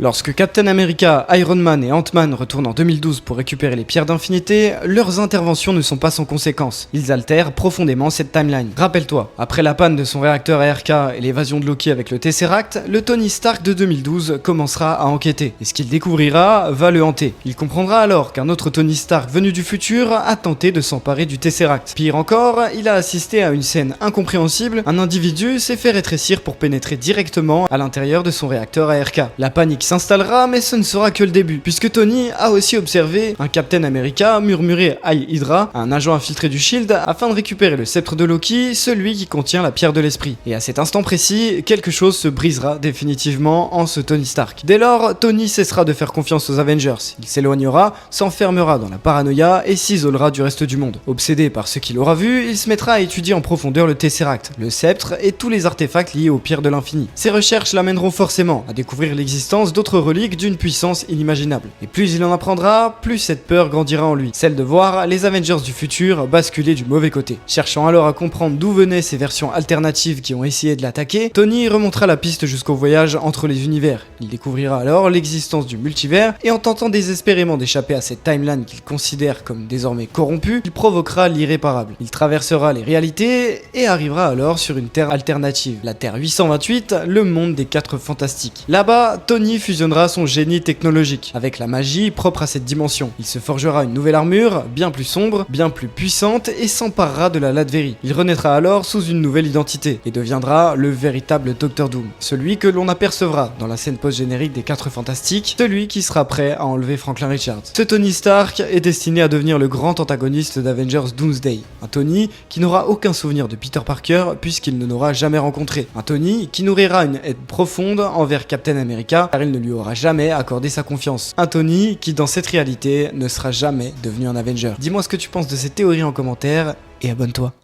Lorsque Captain America, Iron Man et Ant-Man retournent en 2012 pour récupérer les pierres d'infinité, leurs interventions ne sont pas sans conséquences. Ils altèrent profondément cette timeline. Rappelle-toi, après la panne de son réacteur ARK et l'évasion de Loki avec le Tesseract, le Tony Stark de 2012 commencera à enquêter. Et ce qu'il découvrira va le hanter. Il comprendra alors qu'un autre Tony Stark venu du futur a tenté de s'emparer du Tesseract. Pire encore, il a assisté à une scène incompréhensible. Un individu s'est fait rétrécir pour pénétrer directement à l'intérieur de son réacteur ARK. La panique s'installera, mais ce ne sera que le début, puisque Tony a aussi observé un Captain America murmurer Hail Hydra à un agent infiltré du Shield afin de récupérer le sceptre de Loki, celui qui contient la pierre de l'esprit. Et à cet instant précis, quelque chose se brisera définitivement en ce Tony Stark. Dès lors, Tony cessera de faire confiance aux Avengers. Il s'éloignera, s'enfermera dans la paranoïa et s'isolera du reste du monde. Obsédé par ce qu'il aura vu, il se mettra à étudier en profondeur le Tesseract, le sceptre et tous les artefacts liés aux pierres de l'infini. Ses recherches l'amèneront forcément à découvrir l'existence d'autres reliques d'une puissance inimaginable. Et plus il en apprendra, plus cette peur grandira en lui, celle de voir les Avengers du futur basculer du mauvais côté. Cherchant alors à comprendre d'où venaient ces versions alternatives qui ont essayé de l'attaquer, Tony remontera la piste jusqu'au voyage entre les univers. Il découvrira alors l'existence du multivers et en tentant désespérément d'échapper à cette timeline qu'il considère comme désormais corrompue, il provoquera l'irréparable. Il traversera les réalités et arrivera alors sur une terre alternative, la Terre 828, le monde des 4 fantastiques. Là-bas, Tony fusionnera son génie technologique avec la magie propre à cette dimension. Il se forgera une nouvelle armure, bien plus sombre, bien plus puissante et s'emparera de la Latverie. Il renaîtra alors sous une nouvelle identité et deviendra le véritable Docteur Doom, celui que l'on apercevra dans la scène post-générique des 4 fantastiques, celui qui sera prêt à enlever Franklin Richards. Ce Tony Stark est destiné à devenir le grand antagoniste d'Avengers Doomsday, un Tony qui n'aura aucun souvenir de Peter Parker puisqu'il ne l'aura jamais rencontré, un Tony qui nourrira une haine profonde envers Captain America car il ne lui aura jamais accordé sa confiance, un Tony qui dans cette réalité ne sera jamais devenu un Avenger. Dis-moi ce que tu penses de ces théories en commentaire et abonne-toi.